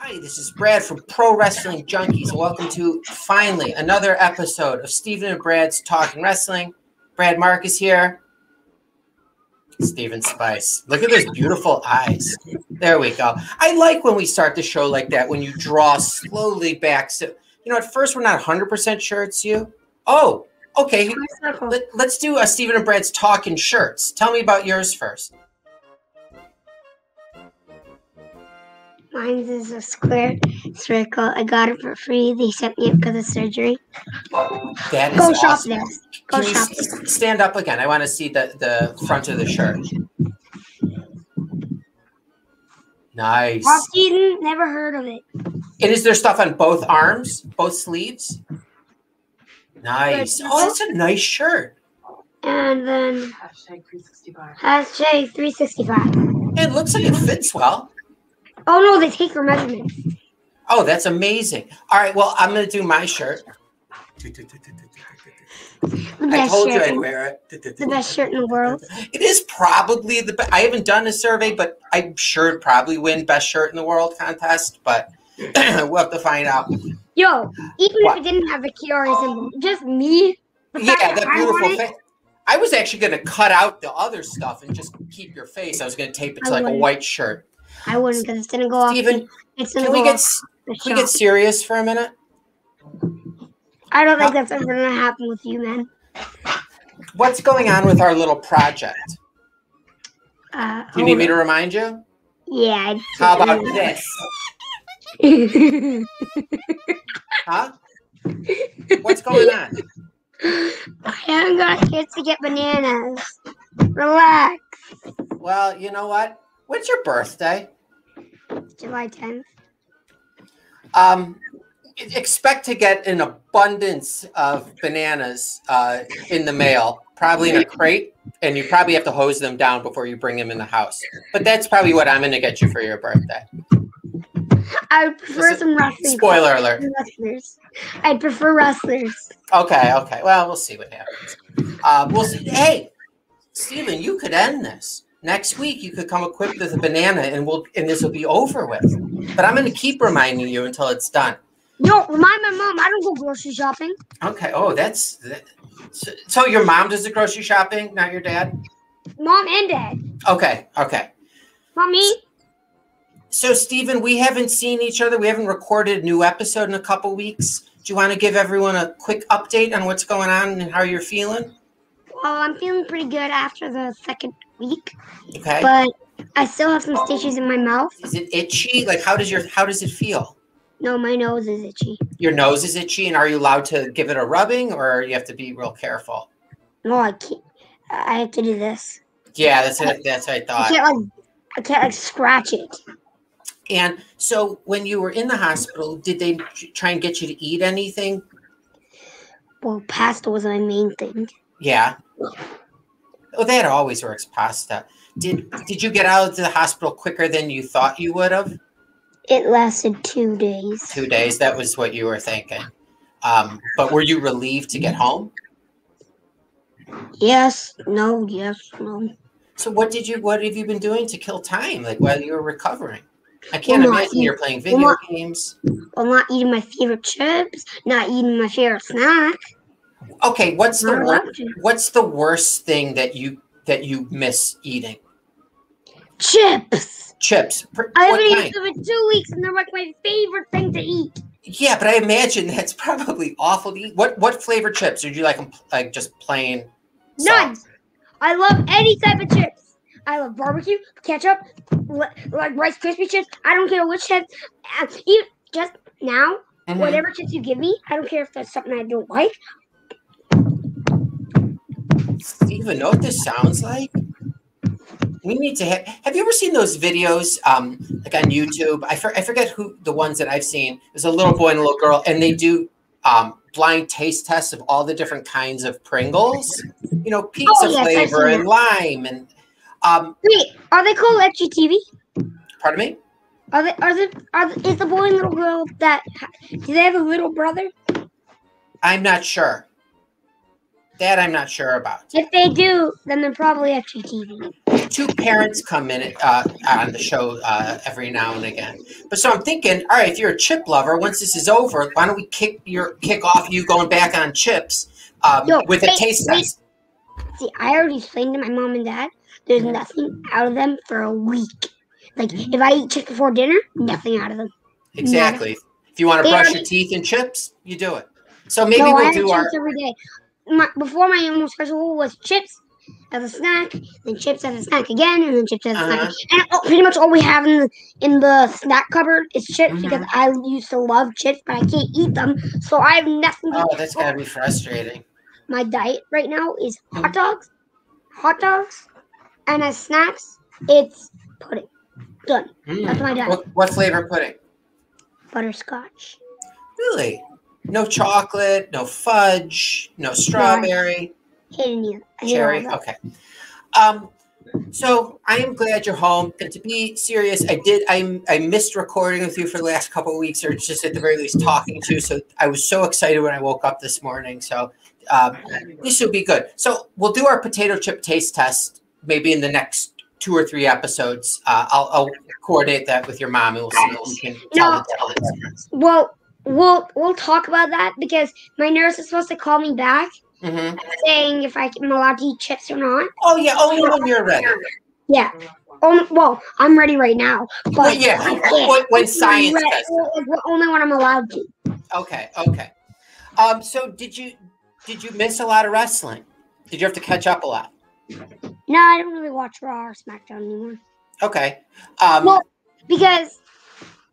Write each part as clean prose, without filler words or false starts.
Hi, this is Brad from Pro Wrestling Junkies. Welcome to, finally, another episode of Steven and Brad's Talking Wrestling. Brad Marcus here. Steven Spice. Look at those beautiful eyes. There we go. I like when we start the show like that, when you draw slowly back. So, you know, at first we're not 100% sure it's you. Oh, okay. Let's do a Steven and Brad's Talking Shirts. Tell me about yours first. Mine is a square circle. I got it for free. They sent me it because of surgery. That is Go awesome. shop this. Go Can shop you this. stand up again? I want to see the front of the shirt. Nice. Off-season, never heard of it. And is there stuff on both arms, both sleeves? Nice. Oh, that's a nice shirt. And then Hashtag 365. Hashtag 365. It looks like it fits well. Oh no, they take your measurements. Oh, that's amazing. All right, well, I'm going to do my shirt. I told you I'd wear it. The best shirt in the world. It is probably the best. I haven't done a survey, but I'm sure it'd probably win best shirt in the world contest, but we'll have to find out. Yo, even if it didn't have the Kiara symbol, just me. Yeah, that beautiful face. I was actually going to cut out the other stuff and just keep your face. I was going to tape it to like a white shirt. I wouldn't, because it's gonna go off. Steven, can we get serious for a minute? I don't think that's ever gonna happen with you, man. What's going on with our little project? Do you need me to remind you? Yeah. How about this? Huh? What's going on? I haven't got kids to get bananas. Relax. Well, you know what? When's your birthday? July 10th. Expect to get an abundance of bananas in the mail, probably in a crate, and you probably have to hose them down before you bring them in the house. But that's probably what I'm going to get you for your birthday. I would prefer some wrestling. Spoiler alert. Wrestlers. I'd prefer wrestlers. Okay. Well, we'll see what happens. We'll see. Hey, Steven, you could end this. Next week, you could come equipped with a banana, and this will be over with. But I'm going to keep reminding you until it's done. No, remind my mom. I don't go grocery shopping. Okay. Oh, so your mom does the grocery shopping, not your dad? Mom and dad. Okay. Mommy. So, Steven, we haven't seen each other. We haven't recorded a new episode in a couple weeks. Do you want to give everyone a quick update on what's going on and how you're feeling? Well, I'm feeling pretty good after the second week. Okay. But I still have some stitches in my mouth. Is it itchy? Like, how does it feel? No, my nose is itchy. Your nose is itchy, and are you allowed to give it a rubbing, or you have to be real careful? No, I can't. I have to do this. Yeah, that's what I thought. I can't scratch it. And so, when you were in the hospital, did they try and get you to eat anything? Well, pasta was my main thing. Yeah. Oh, that always works, pasta. Did you get out of the hospital quicker than you thought you would have? It lasted 2 days. 2 days. That was what you were thinking. But were you relieved to get home? Yes. No. Yes. No. So what have you been doing to kill time, like while you were recovering? I can't imagine you're playing video games. Well, not eating my favorite chips. Not eating my favorite snack. Okay, what's the worst thing that you miss eating? Chips. I haven't eaten them in 2 weeks, and they're like my favorite thing to eat. Yeah, but I imagine that's probably awful to eat. What flavored chips? Or do you like them like just plain? None. Salt? I love any type of chips. I love barbecue, ketchup, like Rice Krispie chips. I don't care which chips. Even just now, whatever chips you give me, I don't care if that's something I don't like. Steven, know what this sounds like? We need to have you ever seen those videos like on YouTube? I forget who the ones that I've seen. There's a little boy and a little girl, and they do blind taste tests of all the different kinds of Pringles. You know, pizza flavor and lime and wait, are they called FGTV? Pardon me? Is the boy and little girl do they have a little brother? I'm not sure. That I'm not sure about. If they do, then they're probably FGTV. two parents come in on the show every now and again. But so I'm thinking, all right, if you're a chip lover, once this is over, why don't we kick off you going back on chips with a taste test? See, I already explained to my mom and dad, there's nothing out of them for a week. Like, if I eat chips before dinner, nothing out of them. Exactly. Nothing. If you want to brush your teeth in chips, you do it. So maybe we'll do chips every day. Before my most special rule was chips as a snack, then chips as a snack again, and then chips as a snack. And pretty much all we have in the snack cupboard is chips because I used to love chips, but I can't eat them, so I have nothing to eat. Oh, that's gotta be frustrating. My diet right now is hot dogs, and as snacks, it's pudding. Done. That's my diet. What flavor pudding? Butterscotch. Really? No chocolate, no fudge, no strawberry. Cherry. Okay. So I am glad you're home. And to be serious, I missed recording with you for the last couple of weeks, or just at the very least talking to you. So I was so excited when I woke up this morning. So this will be good. So we'll do our potato chip taste test maybe in the next 2 or 3 episodes. I'll coordinate that with your mom, and we'll see what we can tell the difference. Well, we'll talk about that because my nurse is supposed to call me back saying if I'm allowed to eat chips or not. Oh yeah, only when you're ready. Yeah. Well, I'm ready right now. But when science says only when I'm allowed to. Okay. So did you miss a lot of wrestling? Did you have to catch up a lot? No, I don't really watch Raw or SmackDown anymore. Okay. Well, because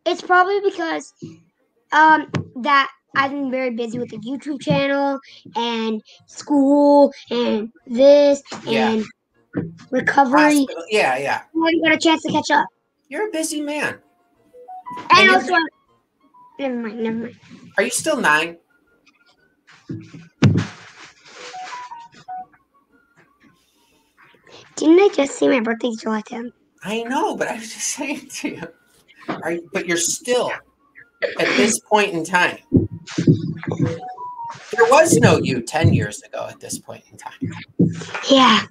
it's probably because that I've been very busy with the YouTube channel and school and this and recovery. Hospital. Yeah. I haven't got a chance to catch up. You're a busy man. And also, never mind. Are you still 9? Didn't I just say my birthday's July 10th? I know, but I was just saying to you. But you're still, at this point in time, there was no you 10 years ago at this point in time. Yeah.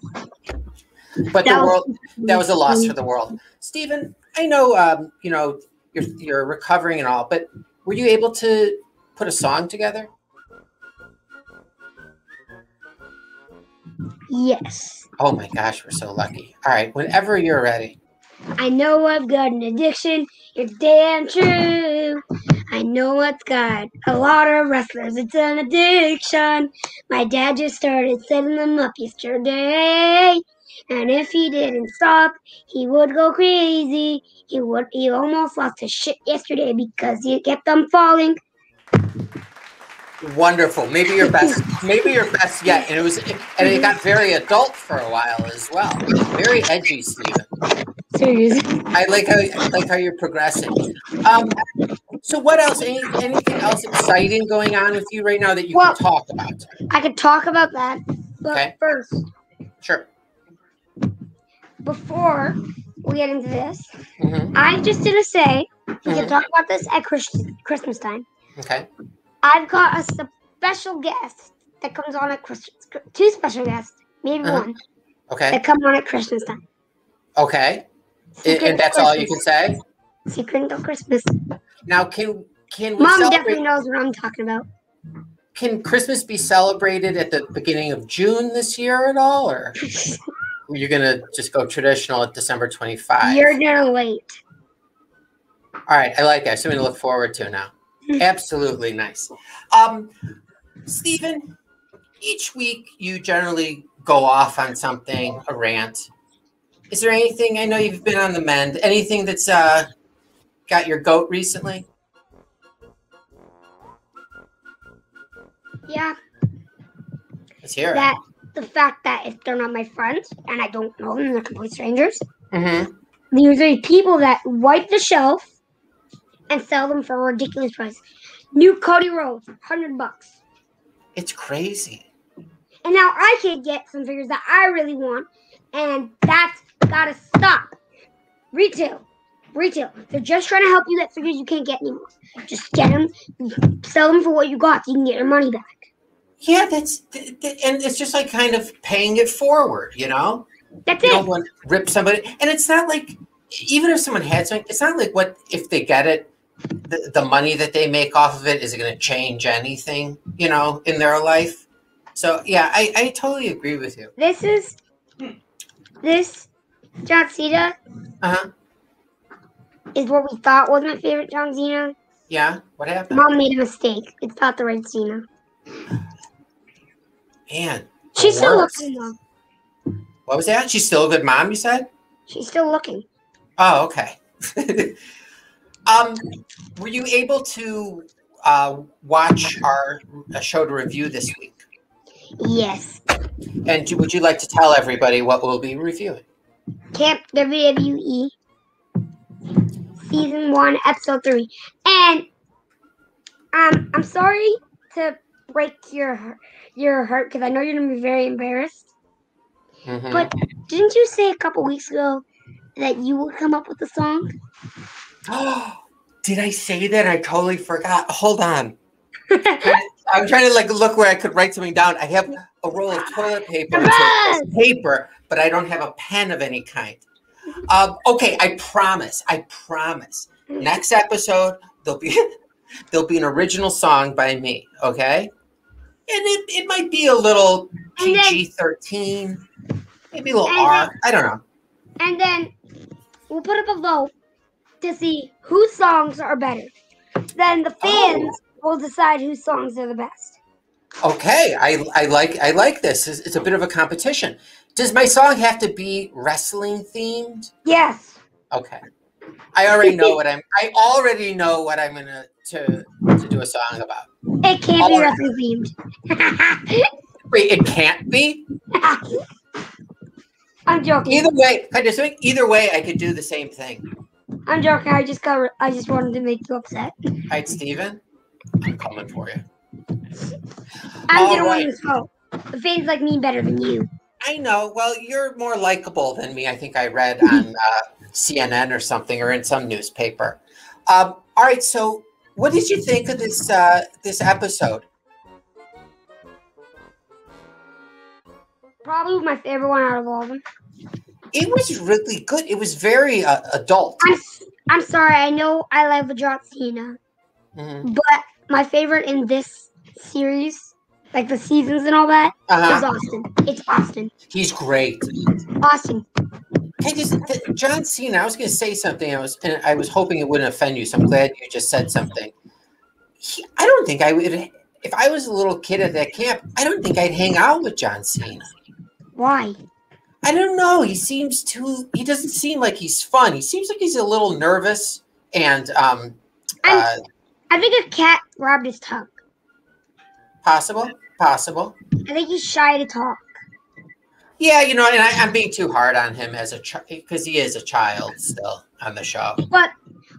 But that was a loss for the world. Stephen, I know, you're recovering and all, but were you able to put a song together? Yes. Oh my gosh, we're so lucky. All right, whenever you're ready. I know I've got an addiction. It's damn true. I know it's got a lot of wrestlers. It's an addiction. My dad just started setting them up yesterday. And if he didn't stop, he would go crazy. He almost lost his shit yesterday because he kept on falling. Wonderful. Maybe your best yet. And it got very adult for a while as well. Very edgy, Stephen. Seriously. I like how you're progressing. So what else? Anything else exciting going on with you right now that you can talk about? I could talk about that. But first. Sure. Before we get into this, I'm just going to say, we can talk about this at Christmas time. Okay. I've got a special guest that comes on at Christmas. 2 special guests, maybe one. Okay. That come on at Christmas time. Okay. And that's all you can say? Secret until Christmas. Now, can we Mom definitely knows what I'm talking about. Can Christmas be celebrated at the beginning of June this year at all, or you're gonna just go traditional at December 25? You're gonna wait. All right, I like that. Something to look forward to now. Absolutely nice. Stephen, each week you generally go off on something, a rant. Is there anything, I know you've been on the mend, anything that's got your goat recently? Yeah. Let's hear it. The fact that if they're not my friends and I don't know them, they're complete strangers. These are people that wipe the shelf and sell them for a ridiculous price. New Cody Rhodes, $100. It's crazy. And now I can't get some figures that I really want, and that's gotta stop. Retail. They're just trying to help you get figures you can't get anymore. Just get them, sell them for what you got, so you can get your money back. Yeah, and it's just like kind of paying it forward, you know? That's You it. don't want to rip somebody. And it's not like, even if someone had something, it's not like what if they get it, the money that they make off of it, is it going to change anything, in their life? So, yeah, I totally agree with you. This John Cena Uh-huh. is what we thought was my favorite John Cena. Yeah? What happened? Mom made a mistake. It's not the right Cena. Man. She's still looking, though. What was that? She's still a good mom, you said? She's still looking. Oh, okay. Were you able to watch our show to review this week? Yes. And would you like to tell everybody what we'll be reviewing? Camp WWE Season 1, Episode 3. And I'm sorry to break your heart, because I know you're going to be very embarrassed. Mm-hmm. But didn't you say a couple weeks ago that you would come up with a song? Did I say that? I totally forgot. Hold on. I'm trying to look where I could write something down. I have a roll of toilet paper, but I don't have a pen of any kind. Okay, I promise. Next episode there'll be an original song by me. Okay, and it might be a little PG-13, maybe a little R. I don't know. And then we'll put up a vote to see whose songs are better. Then the fans will decide whose songs are the best. Okay, I like this. It's a bit of a competition. Does my song have to be wrestling themed? Yes. Okay. I already know what I'm gonna to do a song about. It can't be wrestling themed. Wait, it can't be? I'm joking. Either way, I could do the same thing. I'm joking. I just wanted to make you upset. All right, Steven, I'm coming for you. I'm gonna win this vote. The fans like me better than you. I know. Well, you're more likable than me. I think I read on CNN or something, or in some newspaper. All right. So, what did you think of this episode? Probably my favorite one out of all of them. It was really good. It was very adult. I'm sorry. I know I love John Cena, but my favorite in this series, like the seasons and all that, is Austin. It's Austin. He's great. Austin. Hey, John Cena. I was going to say something. I was hoping it wouldn't offend you. So I'm glad you just said something. I don't think I would. If I was a little kid at that camp, I don't think I'd hang out with John Cena. Why? I don't know. He doesn't seem like he's fun. He seems like he's a little nervous and I think a cat robbed his tongue. Possible. I think he's shy to talk. Yeah, and I'm being too hard on him as because he is a child still on the show. But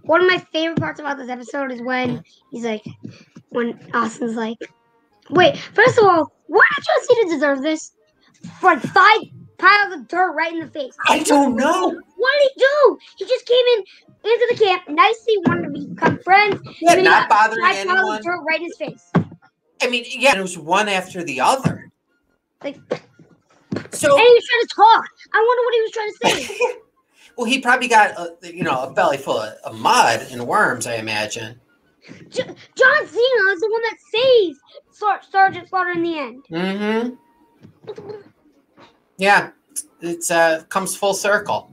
one of my favorite parts about this episode is when when Austin's like, wait, first of all, why did John Cena deserve this? For 5 piles of dirt right in the face. I don't know. What did he do? He just came into the camp, nicely wanted to become friends. Yeah, not bothering 5 anyone. piles of dirt right in his face. I mean, yeah, it was one after the other. And he was So, trying to talk. I wonder what he was trying to say. well, he probably got a belly full of mud and worms, I imagine. John Cena is the one that saves Sergeant Slaughter in the end. Mm-hmm. Yeah, it's comes full circle.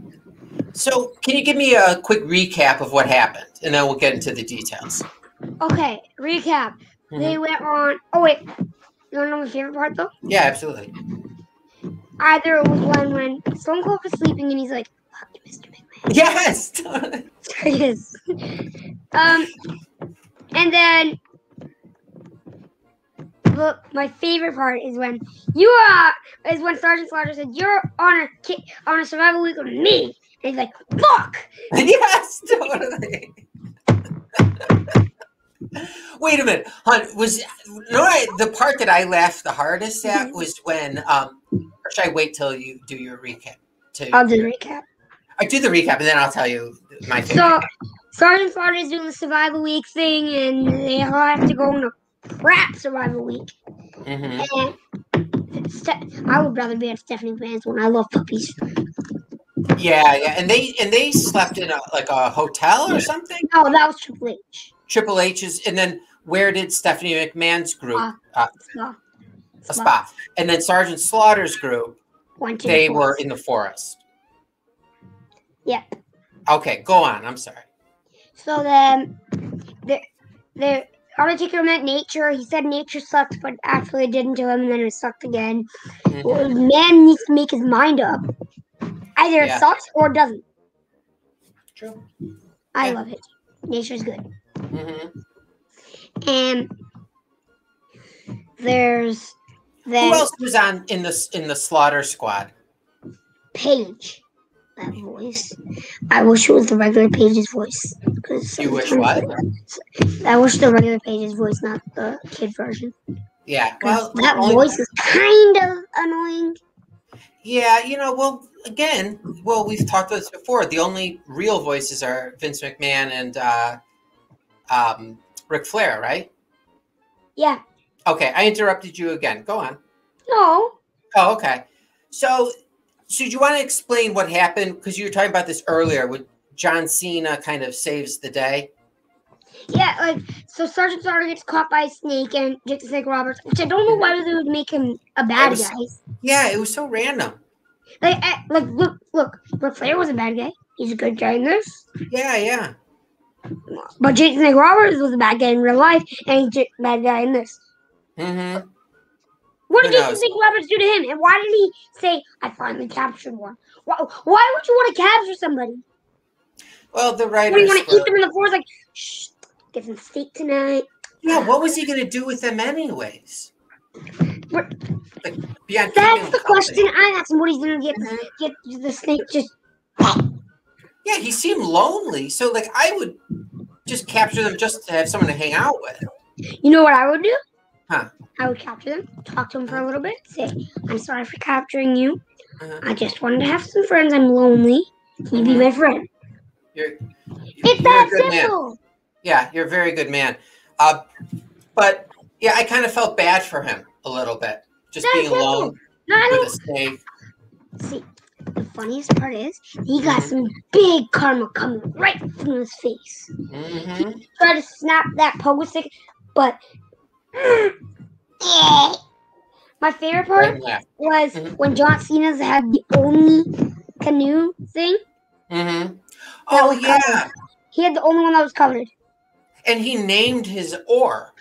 So, can you give me a quick recap of what happened, and then we'll get into the details. Okay, recap. They went on. Oh wait, you want to know my favorite part though? Yeah, absolutely. Either it was when Stone Cold was sleeping and he's like, "Fuck you, Mr. McMahon." Yes. Yes. And then my favorite part is when Sergeant Slaughter said, "You're on a survival week with me," and he's like, "Fuck." Yes, totally. Wait a minute, hon. The part that I laughed the hardest at was when, or should I wait till you do your recap? I'll do the recap. I do the recap, and then I'll tell you my favorite. So, Sergeant Slaughter is doing the survival week thing, and they all have to go on a crap survival week. And I would rather be at Stephanie McMahon's one. I love puppies. Yeah, and they slept in a hotel or something. No, that was Triple H. Triple H's, and then where did Stephanie McMahon's group? A spa. And then Sergeant Slaughter's group. They were in the forest. Yep. Okay, go on. I'm sorry. So then, the Undertaker meant nature. He said nature sucked, but actually it didn't to him, and then it sucked again. Well, man needs to make his mind up. Either it sucks or it doesn't. True. I love it. Nature's good. And there's who else was on in the Slaughter Squad? Paige. That voice. I wish it was the regular Paige's voice. You wish what? I wish the regular Paige's voice, not the kid version. Yeah. Well, that voice is kind of annoying. Yeah, we've talked about this before. The only real voices are Vince McMahon and Ric Flair, right? Yeah. Okay, I interrupted you again. Go on. No. Oh, okay. So do you want to explain what happened? Because you were talking about this earlier, when John Cena kind of saves the day. Yeah, so Sergeant Slaughter gets caught by a snake and Jake the Snake Roberts, which I don't know why they would make him a bad guy. Yeah, it was so random. Look, Ric Flair was a bad guy. He's a good guy in this. Yeah. But Jake the Snake Roberts was a bad guy in real life, and he's a bad guy in this. What did Jake the Snake Roberts do to him? And why did he say, I finally captured one? Why would you want to capture somebody? Well, the writers... What, do you want to eat them in the forest? Like, shh, get some steak tonight. Yeah, what was he going to do with them anyways? That's the question I asked him. What he's going to get the snake just... Yeah, he seemed lonely. So, I would just capture them just to have someone to hang out with. You know what I would do? Huh? I would capture them, talk to them for a little bit, say, I'm sorry for capturing you. I just wanted to have some friends. I'm lonely. Can you be my friend? It's that simple. Man. Yeah, you're a very good man. But, yeah, I kind of felt bad for him a little bit. Just being alone with a snake. See, the funniest part is he got some big karma coming right from his face. He tried to snap that pogo stick, but... My favorite part was when John Cena's had the only canoe thing. Oh, yeah. Covered. He had the only one that was covered. And he named his oar.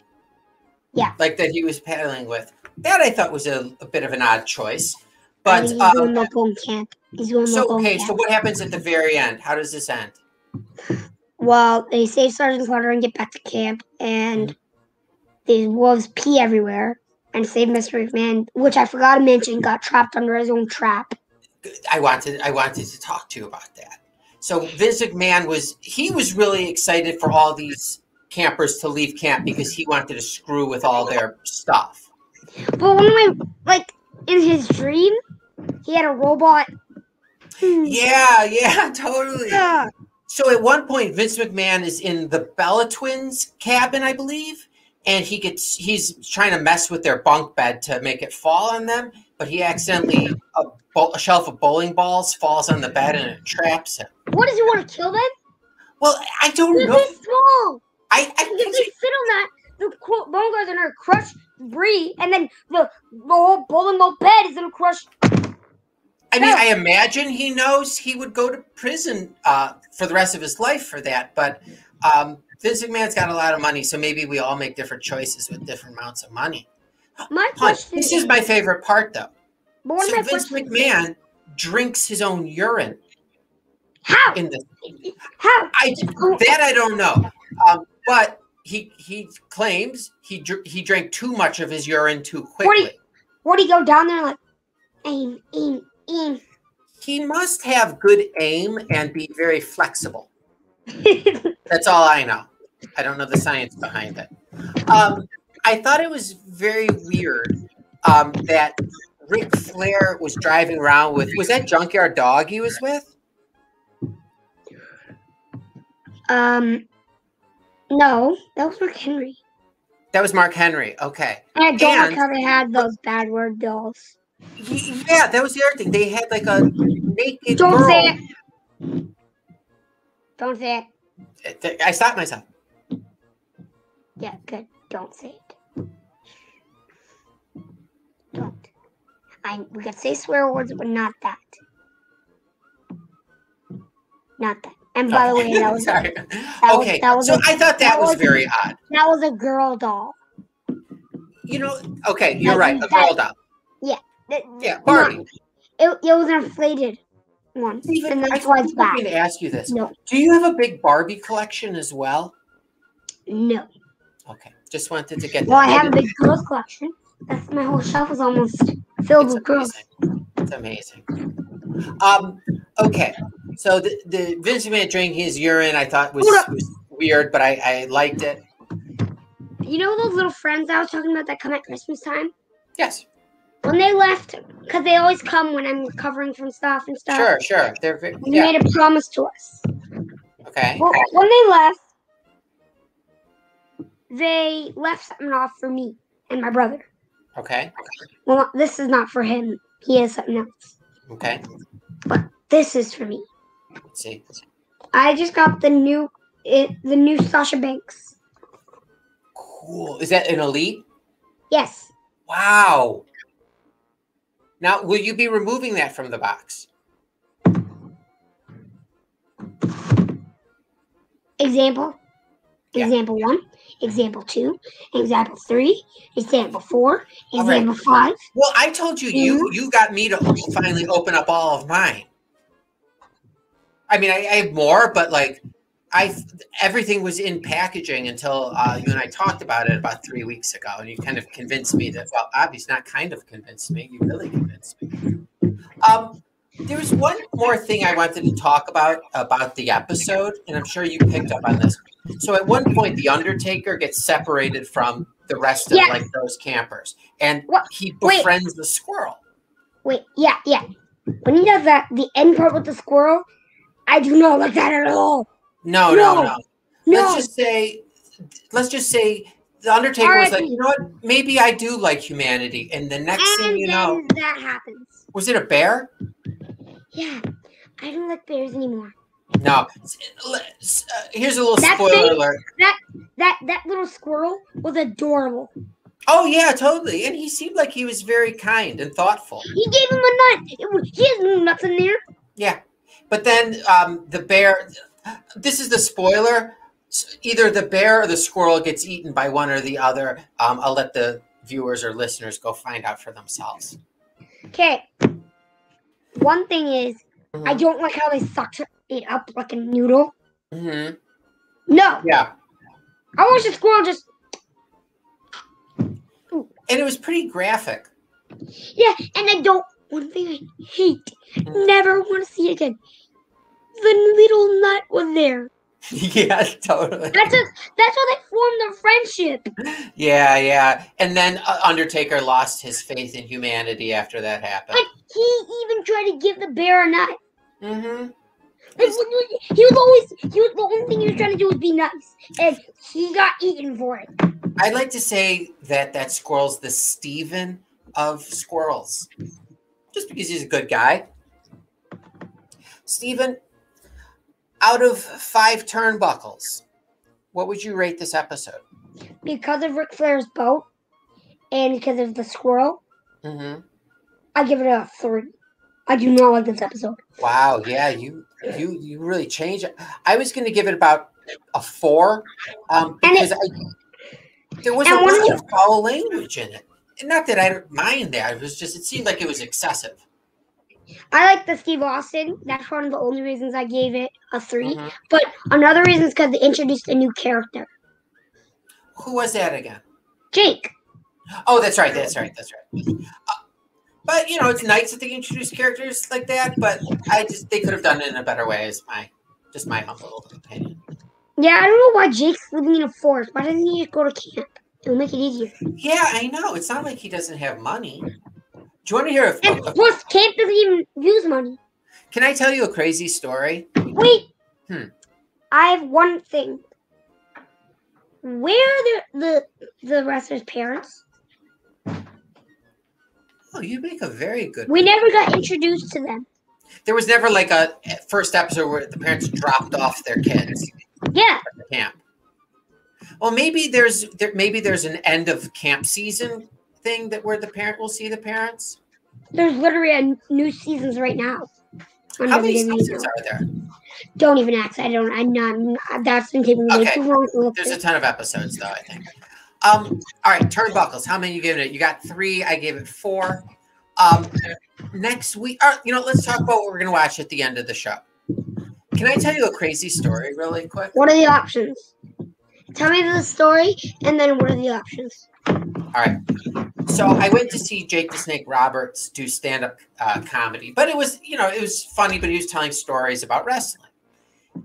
Yeah. Like that he was paddling with. That I thought was a bit of an odd choice. But he's going local in camp. So what happens at the very end? How does this end? Well, they save Sergeant Slaughter and get back to camp, and these wolves pee everywhere and save Mr. McMahon, which I forgot to mention, got trapped under his own trap. I wanted to talk to you about that. So Vince McMahon was really excited for all these campers to leave camp because he wanted to screw with all their stuff. But in his dream, he had a robot. Yeah, totally. Yeah. So at one point, Vince McMahon is in the Bella Twins cabin, I believe, and he's trying to mess with their bunk bed to make it fall on them, but he accidentally a shelf of bowling balls falls on the bed and it traps him. What, does he want to kill them? Well, I don't know. They're small. If they sit on that, the bone guards are gonna crush Bree, and then the whole bowling ball bed is gonna crush. I mean, I imagine he knows he would go to prison for the rest of his life for that, but Vince McMahon's got a lot of money, so maybe we all make different choices with different amounts of money. This is my favorite part, though. So Vince McMahon drinks his own urine. How? How? I don't know. But he claims he drank too much of his urine too quickly. Would he go down there like, aim? He must have good aim and be very flexible. That's all I know. I don't know the science behind it. I thought it was very weird that Ric Flair was driving around with, was that Junkyard Dog he was with? No, that was Mark Henry. That was Mark Henry. Okay. And I don't like how they had those bad word dolls. Yeah, that was the other thing. They had like a naked Don't girl. say it. Don't say it. I stopped myself. Yeah, good. Don't say it. Don't. We could say swear words, but not that. Not that. And by the way, that was sorry. So I thought that was very odd. That was a girl doll. Okay, you're right. A girl doll. Yeah. Yeah, Barbie. It was an inflated one. Steven, and that's why it's back. I'm going to ask you this. No. Do you have a big Barbie collection as well? No. Okay, just wanted to get that. Well, I have a big girls collection. That's my whole shelf is almost filled with girls. It's amazing. Okay, so the Vince McMahon drinking his urine, I thought was weird, but I liked it. You know those little friends I was talking about that come at Christmas time? Yes. When they left, because they always come when I'm recovering from stuff and stuff. Sure. They made a promise to us. Okay. Well, when they left something off for me and my brother. Okay. Well, this is not for him. He has something else. Okay. But this is for me. Let's see. I just got the new Sasha Banks. Cool. Is that an elite? Yes. Wow. Now, will you be removing that from the box? Example. Yeah. Example 1. Example 2. Example 3. Example 4. Example 5. Well, I told you, you got me to finally open up all of mine. I mean, I have more, but like, everything was in packaging until you and I talked about it about 3 weeks ago, and you kind of convinced me that, well, obviously not kind of convinced me, you really convinced me. There was one more thing I wanted to talk about the episode, and I'm sure you picked up on this. So at one point, the Undertaker gets separated from the rest of like those campers, and he befriends the squirrel. Yeah. When he does that, the end part with the squirrel, I do not like that at all. No. Let's just say the Undertaker was like, you know what? Maybe I do like humanity. And the next thing you know, that happens. Was it a bear? Yeah, I don't like bears anymore. No. Here's a little spoiler alert. That little squirrel was adorable. Oh yeah, totally. And he seemed like he was very kind and thoughtful. He gave him a nut. He has no nuts in there. Yeah, but then the bear. This is the spoiler. Either the bear or the squirrel gets eaten by one or the other. I'll let the viewers or listeners go find out for themselves. Okay. One thing is, I don't like how they sucked it up like a noodle. Mm-hmm. No. Yeah. I watched the squirrel just. And it was pretty graphic. Yeah, and I don't. One thing I hate, never want to see again. The little nut was there. Yeah, totally. That's how they formed their friendship. Yeah. And then Undertaker lost his faith in humanity after that happened. Like, he even tried to give the bear a nut. Mm-hmm. The only thing he was trying to do was be nice. And he got eaten for it. I'd like to say that squirrel's the Steven of squirrels. Just because he's a good guy. Steven, out of 5 turnbuckles, what would you rate this episode? Because of Ric Flair's boat and because of the squirrel, I give it a 3. I do not like this episode. Wow, yeah, you really changed it. I was going to give it about a 4 because there was a lot of foul language in it. And not that I don't mind that. It seemed like it was excessive. I like the Steve Austin. That's one of the only reasons I gave it a 3. But another reason is because they introduced a new character. Who was that again? Jake. Oh, that's right. But it's nice that they introduce characters like that. But they could have done it in a better way. Is my humble opinion. Yeah, I don't know why Jake's living in a forest. Why doesn't he just go to camp? It'll make it easier. Yeah, I know. It's not like he doesn't have money. Do you want to hear plus, camp doesn't even use money. Can I tell you a crazy story? Wait. I have one thing. Where are the wrestlers' parents? Oh, you make a very good We point. never got introduced to them. There was never like a first episode where the parents dropped off their kids Yeah. at the camp. Well, maybe there's an end of camp season thing that where the parent will see the parents. There's literally new seasons right now. How many seasons are there? Don't even ask. I'm not. That's been taking way too long to look. There's a ton of episodes, though, I think. All right, turnbuckles. How many you giving it? You got 3. I gave it 4. Next week, let's talk about what we're going to watch at the end of the show. Can I tell you a crazy story really quick? What are the options? Tell me the story, and then what are the options? All right. So I went to see Jake the Snake Roberts do stand-up comedy, but it was funny, but he was telling stories about wrestling.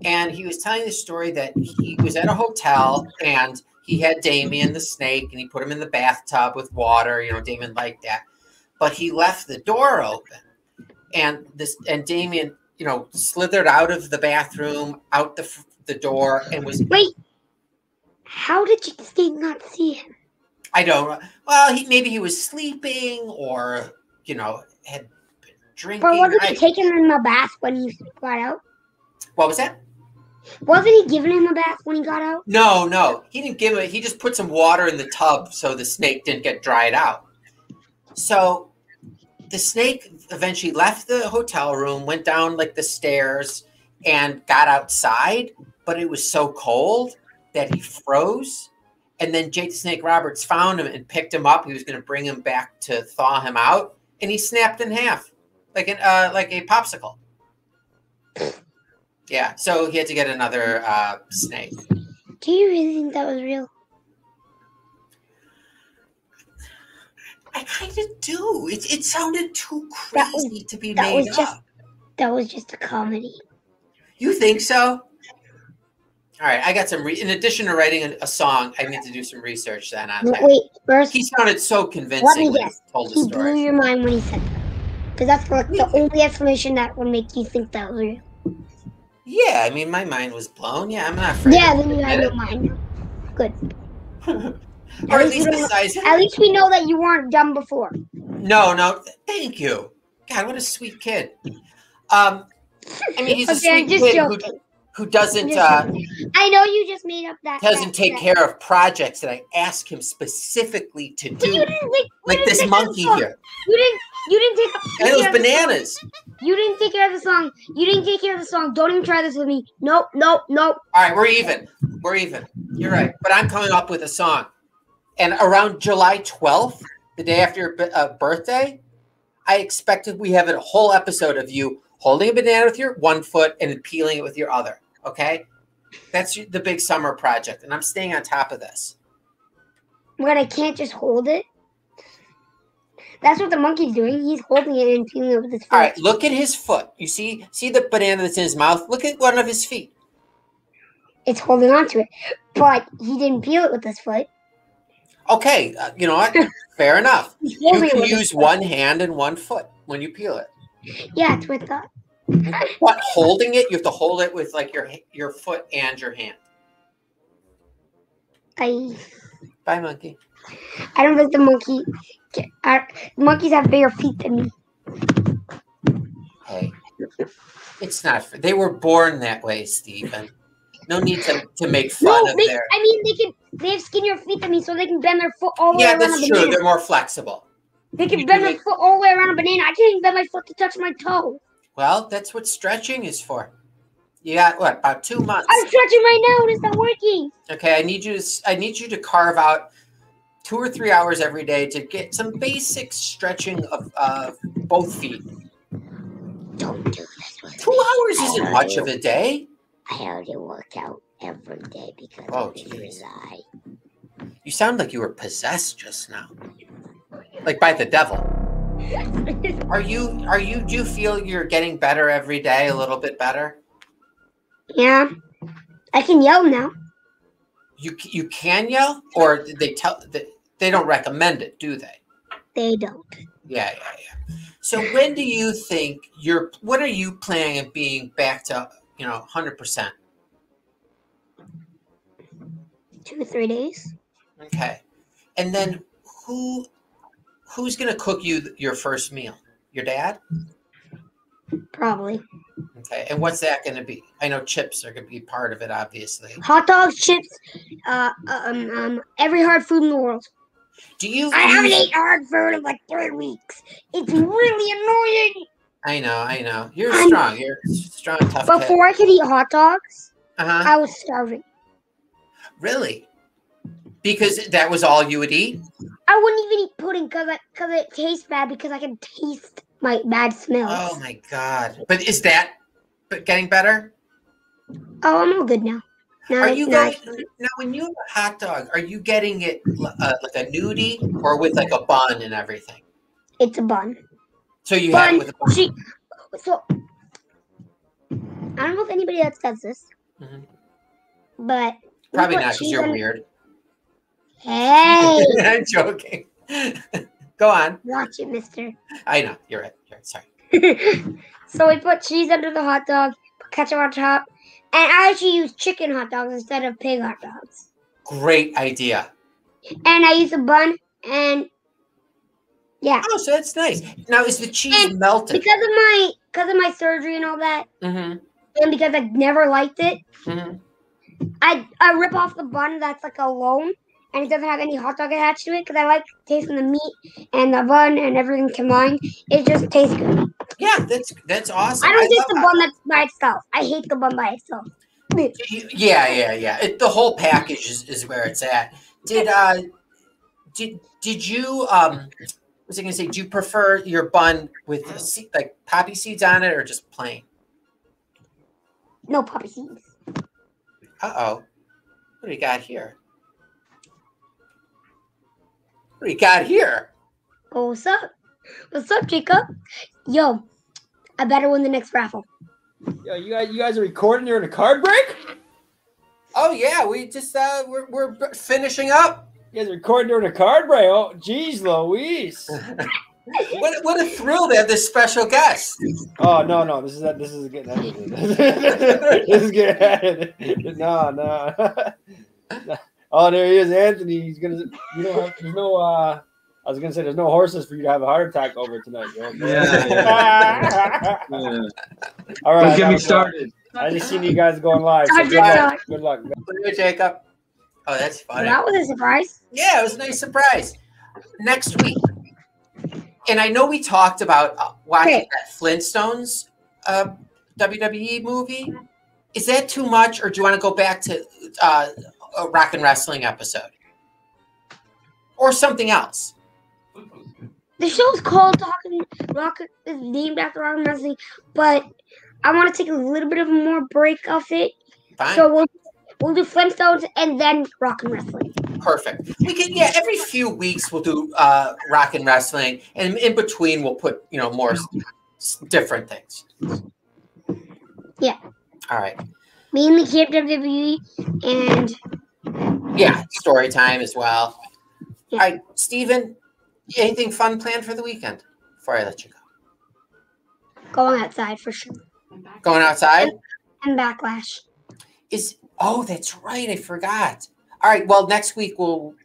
And he was telling the story that he was at a hotel and he had Damien the snake and he put him in the bathtub with water. Damien liked that. But he left the door open. And Damien, slithered out of the bathroom, out the door, and was... Wait. How did Jake the Snake not see him? I don't know. Well, maybe he was sleeping or, had been drinking. But wasn't he taking him a bath when he got out? What was that? Wasn't he giving him a bath when he got out? No. He didn't give it. He just put some water in the tub so the snake didn't get dried out. So the snake eventually left the hotel room, went down like the stairs and got outside, but it was so cold that he froze. And then Jake the Snake Roberts found him and picked him up. He was going to bring him back to thaw him out, and he snapped in half like a popsicle. Yeah, so he had to get another snake. Do you really think that was real? I kind of do. It sounded too crazy to be made up. That was just a comedy. You think so? All right, I got some. In addition to writing a song, I need to do some research then on that. Wait, first he sounded so convincing. Let me guess. Told the He story. blew your mind when he said that. Because that's like the only explanation that would make you think that was real. Yeah, I mean, my mind was blown. Yeah, I'm not afraid. Yeah, then you have no mind. Good. Or at least besides. At least we know that you weren't dumb before. No. Thank you. God, what a sweet kid. I mean, he's a sweet kid who doesn't. I know you just made up that. Doesn't take care of projects that I ask him specifically to do. Like this monkey here. You didn't take. And those bananas. You didn't take care of the song. You didn't take care of the song. Don't even try this with me. Nope. All right, we're even. You're right. But I'm coming up with a song. And around July 12th, the day after your birthday, I expected we have a whole episode of you holding a banana with your one foot and peeling it with your other. Okay? That's the big summer project. And I'm staying on top of this. But I can't just hold it. That's what the monkey's doing. He's holding it and peeling it with his foot. All right, look at his foot. You see the banana that's in his mouth? Look at one of his feet. It's holding on to it. But he didn't peel it with his foot. Okay, you know what? Fair enough. You can use one hand and one foot when you peel it. Yeah, it's with that. What, holding it? You have to hold it with like your foot and your hand. Bye, monkey. I don't think the monkeys have bigger feet than me. Hey, it's not. They were born that way, Stephen. No need to make fun of their. I mean, they have skinnier feet than me, so they can bend their foot all the way around a banana. Yeah, that's true. They're more flexible. They can bend their foot all the way around a banana. I can't even bend my foot to touch my toe. Well, that's what stretching is for. You got what? About 2 months. I'm stretching right now, and it's not working. Okay, I need you to carve out 2 or 3 hours every day to get some basic stretching of both feet. Don't do this. 2 hours isn't much of a day. I already work out every day because of his eye. You sound like you were possessed just now, like by the devil. Do you feel you're getting better every day, a little bit better? Yeah, I can yell now. You can yell, or they don't recommend it, do they? They don't. Yeah. So when do you think what are you planning on being back to, 100%? 2 to 3 days. Okay. And then who's going to cook you your first meal? Your dad? Probably. Okay. And what's that going to be? I know chips are going to be part of it, obviously. Hot dogs, chips, every hard food in the world. Do you? I haven't eaten hard food in like 3 weeks. It's really annoying. I know. You're strong. You're a strong, tough kid. Before I could eat hot dogs, Uh-huh. I was starving. Really? Because that was all you would eat? I wouldn't even eat pudding because it tastes bad because I can taste my bad smells. Oh my God! But is that getting better? Oh, I'm all good now. Are you going now? When you have a hot dog, are you getting it like a nudie or with like a bun and everything? It's a bun. So you have it with a bun. So I don't know if anybody else does this, but probably not because you're weird. Hey, I'm joking. Go on. Watch it, mister. I know. You're right. Sorry. So we put cheese under the hot dog, put ketchup on top, and I actually use chicken hot dogs instead of pig hot dogs. Great idea. And I use a bun, and yeah. Oh, so that's nice. Now, is the cheese melted? Because of my surgery and all that, and because I never liked it, I rip off the bun that's like alone. And it doesn't have any hot dog attached to it because I like tasting the meat and the bun and everything combined. It just tastes good. Yeah, that's awesome. I don't taste the bun that's by itself. I hate the bun by itself. Yeah. The whole package is where it's at. Did you was I gonna say? Do you prefer your bun with like poppy seeds on it or just plain? No poppy seeds. What do we got here? What do we got here? Oh, what's up? What's up, Jacob? Yo, I better win the next raffle. Yo, you guys are recording during a card break? Oh yeah, we just we're finishing up. You guys are recording during a card break. Oh, geez, Louise. What a thrill to have this special guest. Oh no, this is getting edited. This is getting edited. No. Oh, there he is, Anthony. He's gonna. You don't have. There's no. I was gonna say there's no horses for you to have a heart attack over tonight. Bro. Yeah. All right. Don't get me started. I just seen you guys going live. So good luck. Jacob. Oh, that's funny. Well, that was a surprise. Yeah, it was a nice surprise. Next week, and I know we talked about watching that Flintstones WWE movie. Is that too much, or do you want to go back to a rock and wrestling episode or something else? The show's called Talking Rock. Is named after rock and wrestling, but I want to take a little bit of a more break of it. Fine. So we'll do Flintstones and then rock and wrestling. Perfect. We can every few weeks we'll do rock and wrestling, and in between we'll put more different things. Yeah. All right. Mainly Camp WWE and story time as well. Yeah. All right, Steven, anything fun planned for the weekend before I let you go? Going outside for sure. Going outside? And Backlash. That's right. I forgot. All right. Well, next week we'll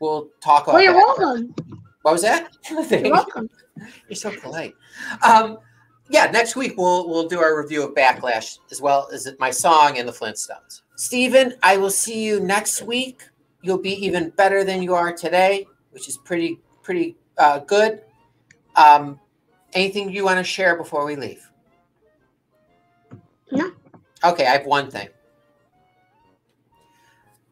talk about. Well, you're welcome. What was that? You're welcome. You're so polite. Next week we'll do our review of Backlash as well as my song and the Flintstones. Steven, I will see you next week. You'll be even better than you are today, which is pretty good. Anything you want to share before we leave? No. Okay, I have one thing.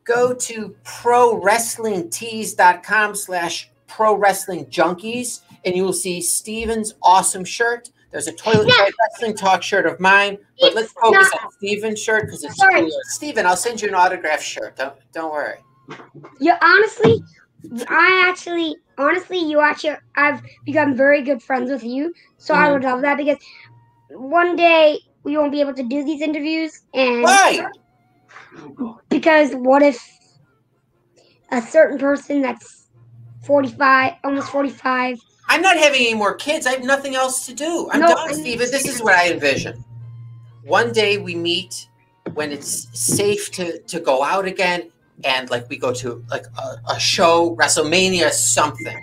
Go to prowrestlingtees.com/prowrestlingjunkies and you will see Steven's awesome shirt. There's a Toilet Fight Wrestling Talk shirt of mine, but let's focus on Steven's shirt because it's cooler. Steven, I'll send you an autographed shirt. Don't worry. Yeah, I've become very good friends with you, so I would love that because one day we won't be able to do these interviews, and why? Because what if a certain person that's 45, almost 45? I'm not having any more kids. I have nothing else to do. I'm done, Steven. This is what I envision. One day we meet when it's safe to go out again. and like we go to like a show, WrestleMania, something.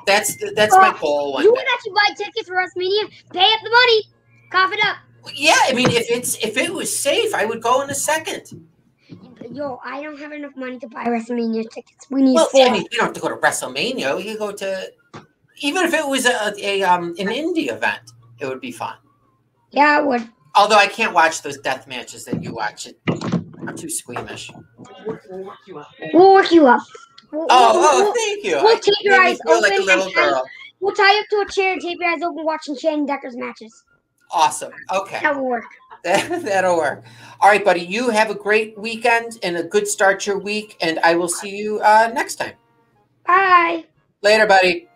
That's my goal one You day. would actually buy tickets for WrestleMania, pay up the money, cough it up. Yeah, I mean, if it was safe, I would go in a second. Yo, I don't have enough money to buy WrestleMania tickets. We need Well, 4. I mean, you don't have to go to WrestleMania. You could go to, even if it was an indie event, it would be fun. Yeah, I would. Although I can't watch those death matches that you watch. I'm too squeamish. We'll work you up. Thank you. We'll tape your eyes feel open like a little girl. We'll tie you up to a chair and tape your eyes open watching Shannon Decker's matches. Awesome. Okay. That will work. That'll work. All right, buddy. You have a great weekend and a good start to your week, and I will see you next time. Bye. Later, buddy.